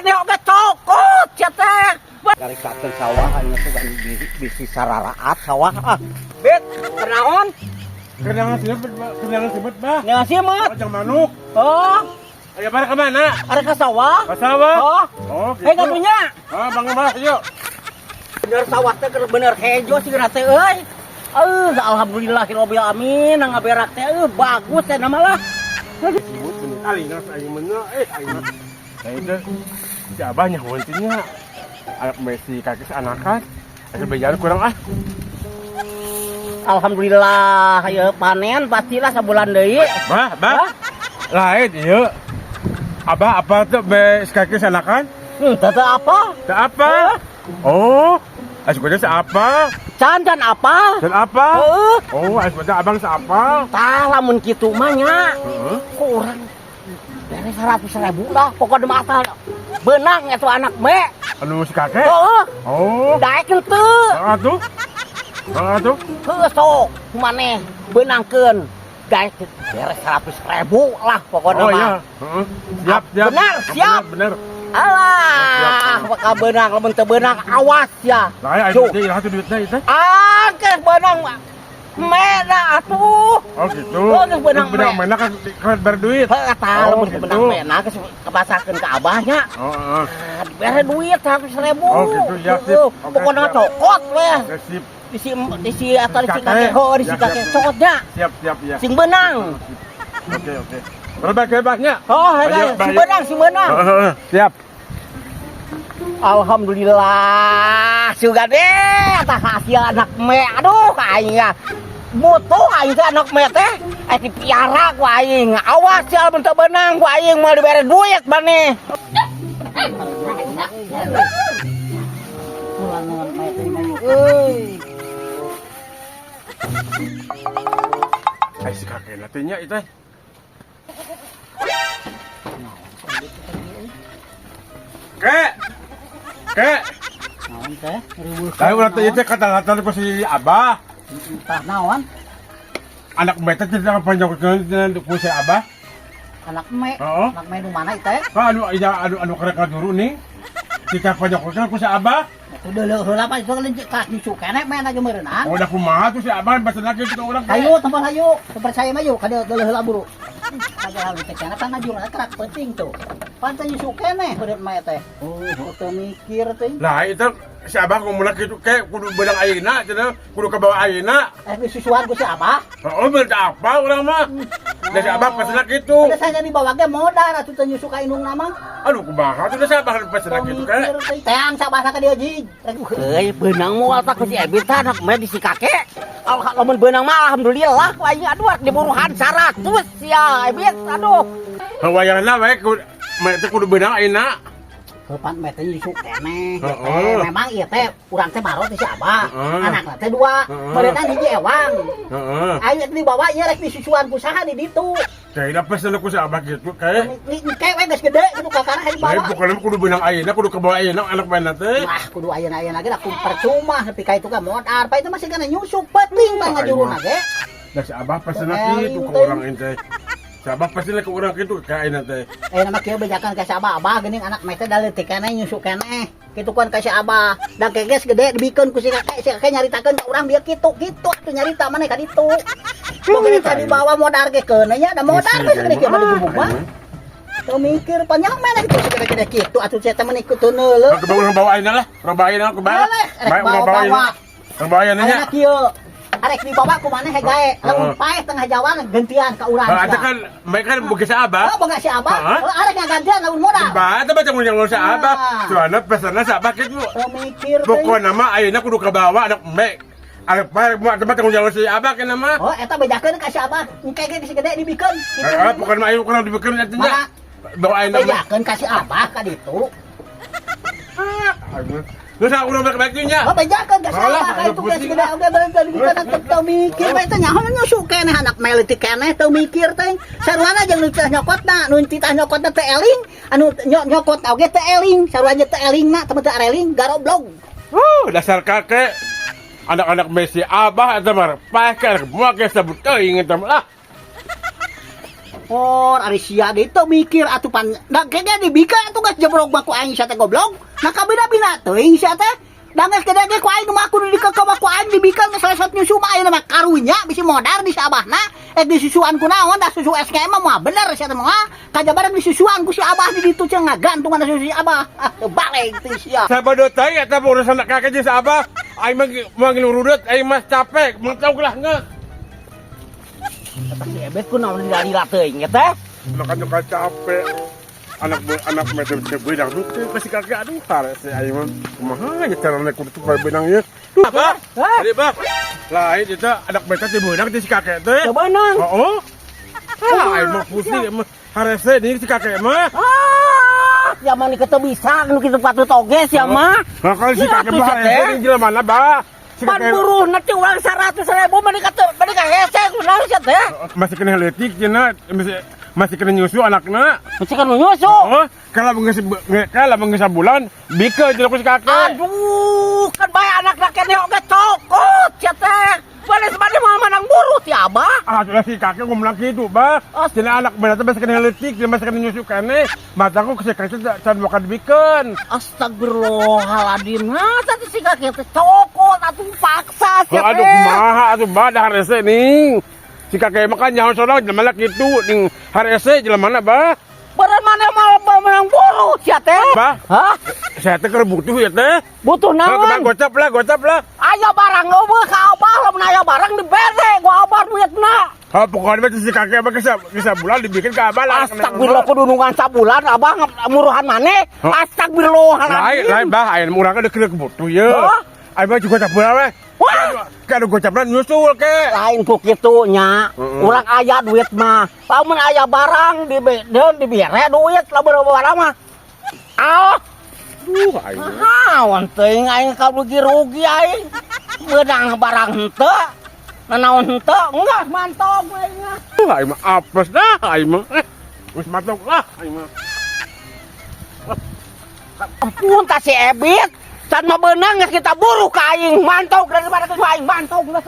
nih oke cokot ya teh. Dari katen sawah hanya tuh kan bisi sararaat sawah ah. Bet, kenaon? Kenangan sibet bah. Nya simut. Macam manuk. Oh, Ayo pada kemana? ada ke sawah. Ke sawah. Oh, Oh gitu. hei kadunya. Ah bang bah yuk. Bener sawah teh bener hejo sih teh euy. Alhamdulillahirabbil alamin ngaberak teh bagus teh nama lah. Sibut bener kali ngas aing meuna aing. Saya si abahnya huntinya. Anak Messi kaki anakan. Ada bejalan kurang ah. Alhamdulillah ya panen pastilah sebulan deui. Bah. Lain ieu. Abah apa tuh be kaki anakan? Teu apa? Teu apa? Oh, asupnya siapa? Can apa? Dan apa? Heeh. Oh, asupnya abang siapa? Tah lamun kitu mah nya. Heeh. Kurang dari 100.000 lah pokoknya mata benang itu anak me. Anu si kakek? Heeh. Oh. Daekeun teu. Atuh. Atuh. Heuh sok maneh beunangkeun. Daek beres 100.000 lah pokoknya Oh mah. iya. Heeh. Siap. Benar, siap. Bener. Alah, bakal benang lamun teu benang awas ya. Lah Cuk. ayo itu duitnya itu. Angker benang mah. Mena atuh. Oh gitu. Oh, geus benang mana kan berduit. Heuh tah Oh, lamun gitu. benang mena geus kebasakeun ka abahnya. Oh, heeh. Bere duit 100.000. Oh, gitu, ya, sip. Heuh, Oke, pokona siap. cokot weh. Oke, sip. Disi atau disi Kakek. kakek ho disi Ya, kakek siap. cokotnya. Siap ya. Sing benang. Oke. Berapa-banyaknya? Oh, Ayo, sing benang, sing benang. Siap. Alhamdulillah, suga deh, tah hasil anak me, aduh, aing ya, butuh aing teh anak me teh, dipiara ku aing, awas ya, bentuk benang ku aing mau diberi duit maneh. Si kakek nantinya itu. Kek. Naon teh? Tahu nanti itu kata-kata ku si Abah. Tah naon? Anak beta tidak panjangkeun ku si Abah. Anak me, Oo. anak me nu mana teh? Ka anu kareka dulu nih. Kita panjangkeun ku si Abah. Udah heula pa itu kan nyusu keneh me na geumeureunang. Oh, udah kumaha tuh si Abah bahasa lagi kita orang. Hayu, tempat hayu, percaya mah yuk, kada deuleul heula buru. Kada hal teh kana kan ngajurna kerak penting tuh. Pantai nyusu keneh beuneu mah teh. Oh, teu mikir teh. Lah itu si Abah ngomongna kitu kayak kudu belang ayeuna cenah, kudu ke bawah ayeuna. Disusuan ku si Abah. Oh, berarti apa urang mah? Da si Abah pesenna kitu. Ada saya di bawah ge modal atuh teu nyusu ka indung nama. Aduh kumaha tuh da si Abah pesenna kitu kan. Teang sabasa ka dieu jig. Euy, beunang moal tak ku si Ebit anak mah di si kakek. Lamun beunang mah alhamdulillah ku aing aduh diburuhan 100 ya Ebit aduh. Hawayanna wae teh kudu beunang ayeuna. Kepan mah teh nyusu keneh. Heeh. Memang ieu teh urang teh marot di si Abah. Heeh. Anakna teh 2. Heeh. Beunang hiji ewang. Heeh. Ayo di bawah ieu rek disusuan ku saha di ditu. Kayak pesenna ku si Abah kitu kayak. Ni kayak geus gede kitu kakana di Bae bawah. pokoknya kudu beunang ayeuna, kudu ke bawah ayeuna anak bae teh. Wah, kudu ayeuna-ayeuna ge aku percuma nepi ka itu ka modal. Pa itu masih kana nyusuk penting mah ngajuruna ge. Da si Abah pesenna kitu ke urang ente. Si Abah pesenna ke urang kitu ka ayeuna teh. Nama kieu bejakan ka si Abah geuning anak meh teh da leutik keneh nyusuk keneh. Kitu kan ka si Abah. Da keges gede dibikeun ku si kakek nyaritakeun ka urang dia kitu atuh nyarita maneh ka ditu. Pokoknya tadi bawa modal ge keuneuh nya da modal geus gede kieu mah digubuk mah. Tuh mikir panjang mana gitu segede-gede gitu atuh saya temen ikut tuh neuleuh. Ke bawah ayeuna lah, bawa ayeuna ke bawah. Bae bawa ayeuna. Bawa ayeuna nya. Ayeuna kieu. Arek dibawa ku maneh gae. Lamun paeh tengah jalan gantian ka urang. Ada kan mereka boga si Abah. Oh, boga si Abah. Arek ngagantian lamun modal. Bah, teh baca mun si Abah. Soalna pesanna si Abah kitu. Tuh mikir teh. Pokona mah ayeuna kudu ke bawah anak mek. Arek pae moal tempat tanggung jawab si Abah kana mah. Oh, eta bejakeun ka si Abah. Engke ge gede dibikeun. Pokona mah ayeuna kudu dibekeun atunya. Bawa ayeuna. Bejakeun ka si Abah ka ditu. Lu sa urang baik-baiknya. Oh, bejakeun ka si Abah ka itu ge gede oge beungeun kita teu mikir bae teh nyaho nyusuk keneh anak meleutik keneh teu mikir teh. Saruana jeung nu teh nyokotna, nu titah nyokotna teh eling, anu nyokot oge teh eling, saruanya teh elingna teu teh areling garoblog. Dasar kakek. Anak-anak Messi Abah eta mah paeh ka moal ge sabut teuing eta mah. Oh, ari sia deui teu mikir atuh pan. Da kayaknya dibika atuh geus jebrok baku aing sia teh goblok. Nakabina-bina teuing sia teh. Da geus gede ku aing nu mah kudu dikekeuh baku aing dibika geus selesai nyusu mah ayeuna mah karunya bisi modar di sabahna. Disusuan ku naon da susu SKM mah bener sia teh mah. Kajabaran disusuan ku si abah di ditu cenah ngagantungan susu si abah. Ah, teu balik teu sia. Sabodo teh eta urusan kakek jeung Abah. Aing mah ngurudut, aing mah capek, mentok lah geus. Eta si ebet ku naon dilila teuing teh. Kan capek. Anak macam benang tuh pasti kakek aduh harus aing mah kumaha ya carana kudu tuh benangnya. Duh, Bah. Tadi, Bah. Lain itu anak beta teh benang teh si kakek teh. Benang. Oh. Aing mah pusing emang harese deui si kakek mah. Zaman ieu teu bisa nu kitu patut oge sia mah. Nah, kalau si kakek mah harese di jelema mana, Bah? Si Pan buruhna teh urang 100.000 mani ka hese kunaon sia teh. Masih kena letik cenah, masih kena nyusu anakna. Masih kan nyusu. Oh, kalau menggeus bulan, bikeun jeung si kakek. Aduh, kan bae anak-anak keneh oge cokot sia teh. Bales bade mah manang buru ti abah. Sudah si kakek ngomong gitu, Bah. Cenah anak bener teh masih kena letik, masih kena nyusu keneh. Mataku ke kakek can makan bikeun. Astagfirullahaladzim. Nah, tadi si kakek teh cokot atuh paksa sia teh. Aduh kumaha atuh Bah da harese ning. Si kakek mah kan nyaho sono jelema kitu ning harese jelema mana, Bah? Bener mana mah menang buru sia teh. Bah? Hah? Saya teh keur butuh ya teh. Butuh naon? Gocap lah. Aya barang eueuh ka abah, lamun aya barang dibere ku abah duitna. Pokoknya si kakek mah bisa bulan dibikin ke abah lah. Astagfirullah kudu nungguan sabulan abah muruhan maneh. Astagfirullahaladzim. Lain Bah, aya urang deuk butuh ye. Aya mah juga sabulan we. Kadu gocapna nyusul ke. Lain ku kitu nya. Urang aya duit mah. Lamun aya barang dibere duit lamun barang mah. Aing. Naon teuing aing karugi-rugi aing. Beunang barang henteu. Nanaon henteu? Enggak mantog we nya. Aing mah apes dah aing mah. Wis matok lah aing mah. Ampun ta si Ebit. Can mah beunang geus kita buru ka aing. Mantog daripada ke aing mantog geus.